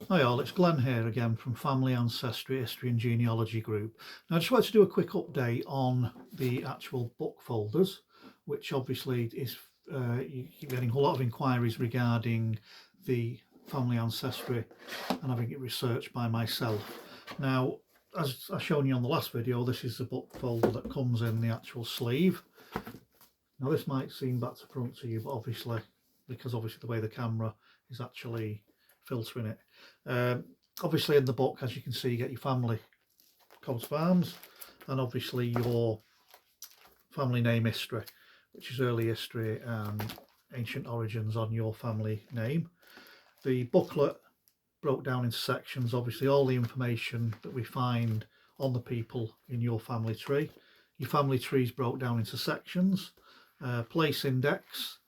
Hi all, it's Glenn here again from Family Ancestry History and Genealogy Group. Now I just wanted to do a quick update on the actual book folders, which obviously is you keep getting a lot of inquiries regarding the family ancestry and having it researched by myself. Now, as I shown you on the last video, this is the book folder that comes in the actual sleeve. Now this might seem back to front to you, but obviously the way the camera is actually filtering it. Obviously in the book, as you can see, you get your family coat of arms and obviously your family name history, which is early history and ancient origins on your family name. The booklet broke down into sections, obviously all the information that we find on the people in your family tree. Your family tree is broke down into sections, place index,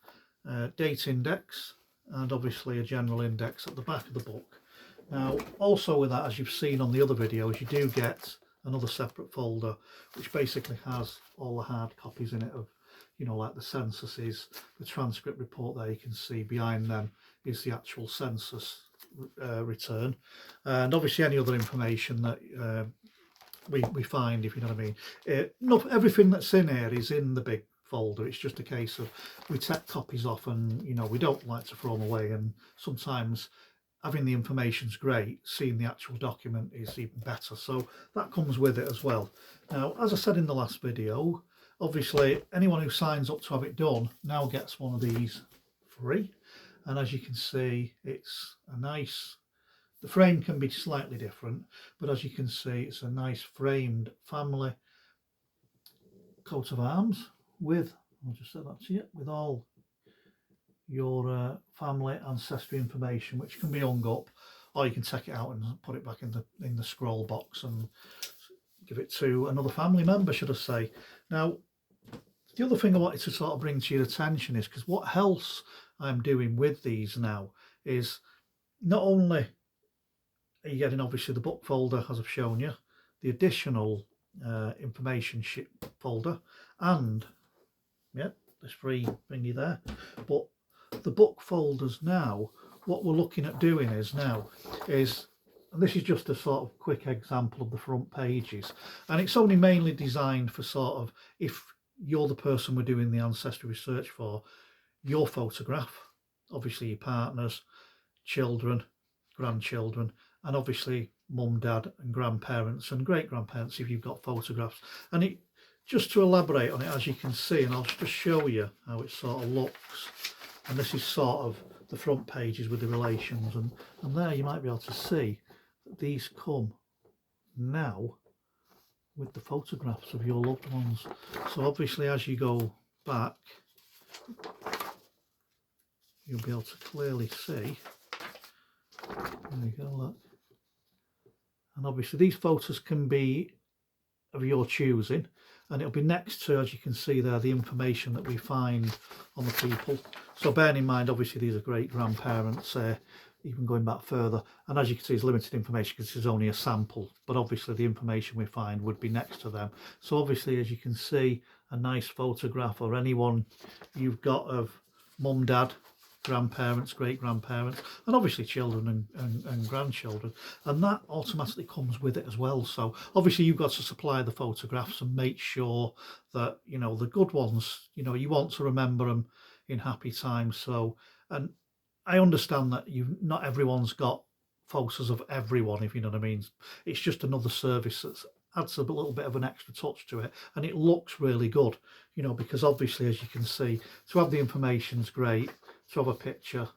date index, and obviously a general index at the back of the book. Now also with that, as you've seen on the other videos, you do get another separate folder which basically has all the hard copies in it of, you know, like the censuses, the transcript report. There you can see behind them is the actual census return, and obviously any other information that we find, if you know what I mean. Not everything that's in here is in the big folder. It's just a case of we take copies off, and you know, we don't like to throw them away, and sometimes having the information's great, seeing the actual document is even better, so that comes with it as well. Now, as I said in the last video, obviously anyone who signs up to have it done now gets one of these free, and as you can see, it's a nice, the frame can be slightly different, but as you can see, it's a nice framed family coat of arms with, I'll just say that to you, with all your family ancestry information, which can be hung up, or you can take it out and put it back in the scroll box and give it to another family member, should I say. Now, the other thing I wanted to sort of bring to your attention is, because what else I'm doing with these now is, not only are you getting obviously the book folder as I've shown you, the additional information sheet folder, and yeah, this free thingy there, but the book folders now, what we're looking at doing is and this is just a sort of quick example of the front pages, and it's only mainly designed for sort of, if you're the person we're doing the ancestry research for, your photograph, obviously your partners, children, grandchildren, and obviously mum, dad and grandparents and great grandparents if you've got photographs. And it, just to elaborate on it, as you can see, and I'll just show you how it sort of looks, and this is sort of the front pages with the relations, and there you might be able to see that these come now with the photographs of your loved ones. So obviously as you go back, you'll be able to clearly see, there you go, look. And obviously these photos can be of your choosing, and it'll be next to, as you can see there, the information that we find on the people. So bearing in mind, obviously these are great grandparents, even going back further, and as you can see, it's limited information because this is only a sample, but obviously the information we find would be next to them. So obviously, as you can see, a nice photograph, or anyone you've got of mum, dad, grandparents, great grandparents, and obviously children and grandchildren, and that automatically comes with it as well. So obviously you've got to supply the photographs and make sure that, you know, the good ones, you know, you want to remember them in happy times. So, and I understand that not everyone's got photos of everyone, if you know what I mean. It's just another service that adds a little bit of an extra touch to it, and it looks really good, you know, because obviously, as you can see, to have the information's great, to have a picture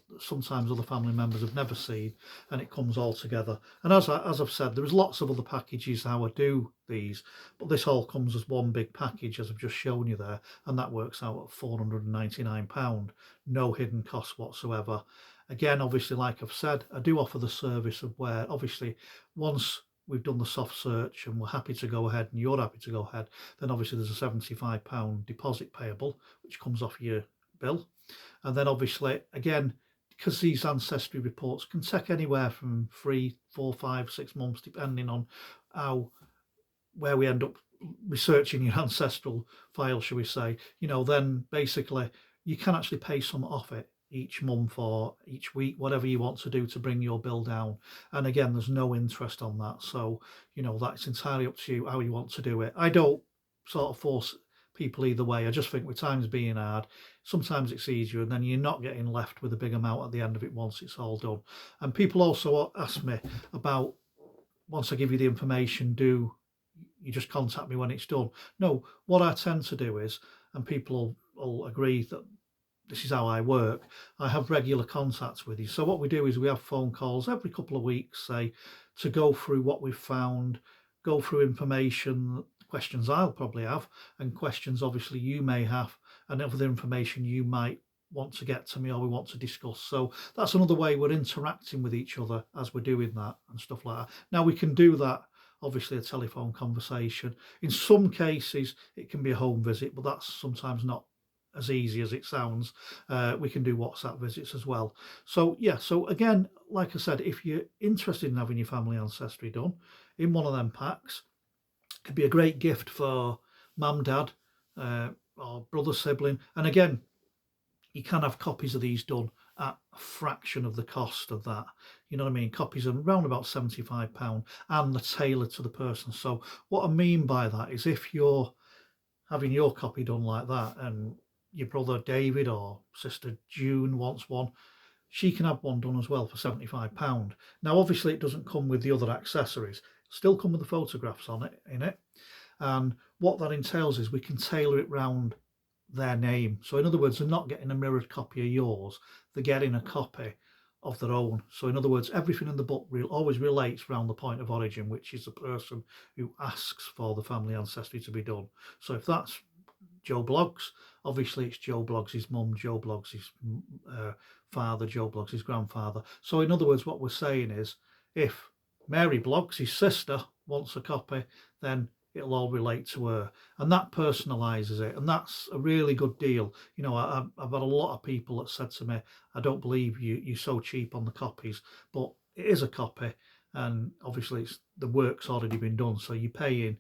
that sometimes other family members have never seen, and it comes all together. And as I've said, there's lots of other packages how I do these, but this all comes as one big package, as I've just shown you there, and that works out at £499, no hidden costs whatsoever. Again, obviously, like I've said, I do offer the service of where, obviously, once we've done the soft search and we're happy to go ahead and you're happy to go ahead, then obviously there's a £75 deposit payable, which comes off your bill. And then obviously, again, because these ancestry reports can take anywhere from 3, 4, 5, 6 months, depending on where we end up researching your ancestral file, shall we say, you know, then basically you can actually pay some off it each month or each week, whatever you want to do to bring your bill down. And again, there's no interest on that. So, that's entirely up to you how you want to do it. I don't sort of force people either way. I just think with times being hard, sometimes it's easier, and then you're not getting left with a big amount at the end of it once it's all done. And people also ask me about, once I give you the information, do you just contact me when it's done? No, what I tend to do is, and people will agree that this is how I work, I have regular contacts with you. So what we do is we have phone calls every couple of weeks, say, to go through what we've found, go through information, questions I'll probably have, and questions obviously you may have, and other information you might want to get to me or we want to discuss. So that's another way we're interacting with each other as we're doing that and stuff like that. Now we can do that, obviously, a telephone conversation. In some cases it can be a home visit, but that's sometimes not as easy as it sounds. We can do WhatsApp visits as well. So yeah, so again, like I said, if you're interested in having your family ancestry done in one of them packs, it could be a great gift for mum, dad, or brother, sibling. And again, you can have copies of these done at a fraction of the cost of that. You know what I mean? Copies are around about £75, and they're tailored to the person. So what I mean by that is, if you're having your copy done like that, and your brother David or sister June wants one, she can have one done as well for £75. Now obviously it doesn't come with the other accessories, still come with the photographs on it, in it, and what that entails is we can tailor it round their name. So in other words, they're not getting a mirrored copy of yours, they're getting a copy of their own. So in other words, everything in the book always relates around the point of origin, which is the person who asks for the family ancestry to be done. So if that's Joe Bloggs, obviously it's Joe Bloggs' mum, Joe Bloggs' father, Joe Bloggs' grandfather. So in other words, what we're saying is, if Mary Bloggs, his sister, wants a copy, then it'll all relate to her, and that personalizes it, and that's a really good deal. I've had a lot of people that said to me, I don't believe you're so cheap on the copies, but it is a copy, and obviously the work's already been done, so you're paying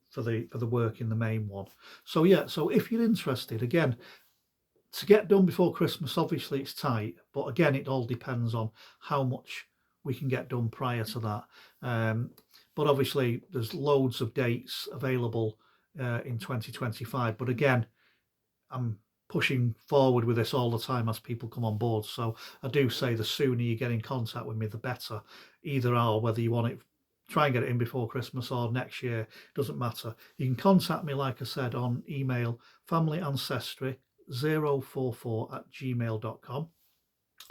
for the work in the main one. So yeah, so if you're interested, again, to get done before Christmas, obviously it's tight, but again, it all depends on how much we can get done prior to that. But obviously there's loads of dates available in 2025, but again, I'm pushing forward with this all the time as people come on board. So I do say the sooner you get in contact with me, the better. Either or, whether you want it, try and get it in before Christmas or next year, doesn't matter. You can contact me, like I said, on email, familyancestry044@gmail.com,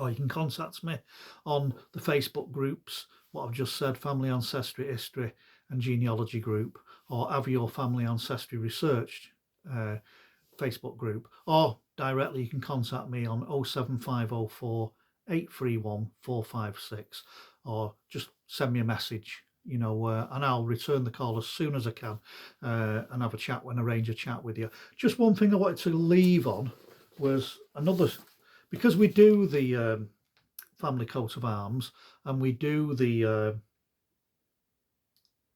or you can contact me on the Facebook groups, what I've just said, Family Ancestry, History and Genealogy group, or Have Your Family Ancestry Researched Facebook group, or directly you can contact me on 07504 831 456, or just send me a message, and I'll return the call as soon as I can, and have a chat arrange a chat with you. Just one thing I wanted to leave on was another, because we do the family coat of arms, and we do the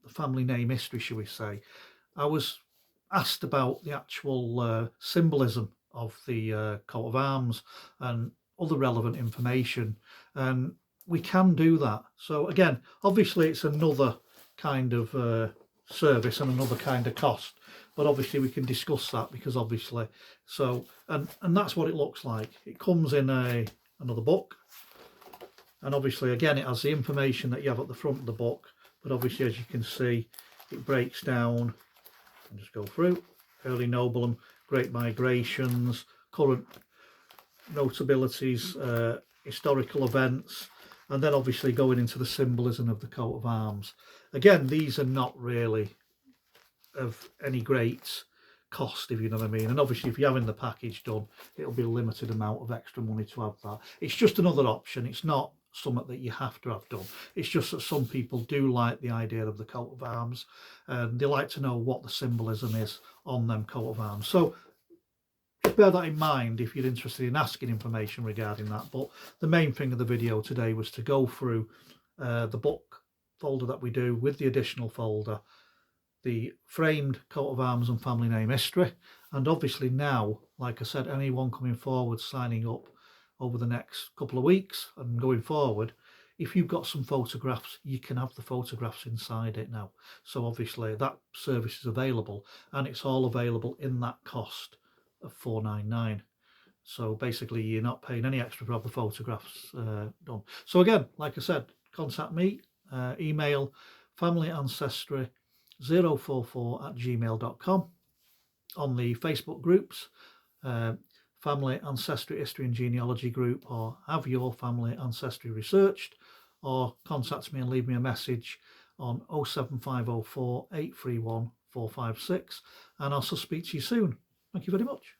family name history, shall we say. I was asked about the actual symbolism of the coat of arms and other relevant information, and we can do that. So again, obviously it's another kind of service and another kind of cost, but obviously we can discuss that, because obviously, so and that's what it looks like. It comes in another book, and obviously again it has the information that you have at the front of the book, but obviously, as you can see, it breaks down and just go through early noblemen, great migrations, current notabilities, historical events, and then obviously going into the symbolism of the coat of arms. Again, these are not really of any great cost, if you know what I mean, and obviously if you're having the package done, it'll be a limited amount of extra money to have that. It's just another option. It's not something that you have to have done. It's just that some people do like the idea of the coat of arms, and they like to know what the symbolism is on them coat of arms. So just bear that in mind if you're interested in asking information regarding that. But the main thing of the video today was to go through the book folder that we do with the additional folder, the framed coat of arms and family name history, and obviously now, like I said, anyone coming forward signing up over the next couple of weeks and going forward, if you've got some photographs, you can have the photographs inside it now. So obviously that service is available, and it's all available in that cost of $499. So basically you're not paying any extra to have the photographs done. So again, like I said, contact me, email familyancestry044@gmail.com, on the Facebook groups, Family Ancestry History and Genealogy group, or Have Your Family Ancestry Researched, or contact me and leave me a message on 07504 831 456, and I'll speak to you soon. Thank you very much.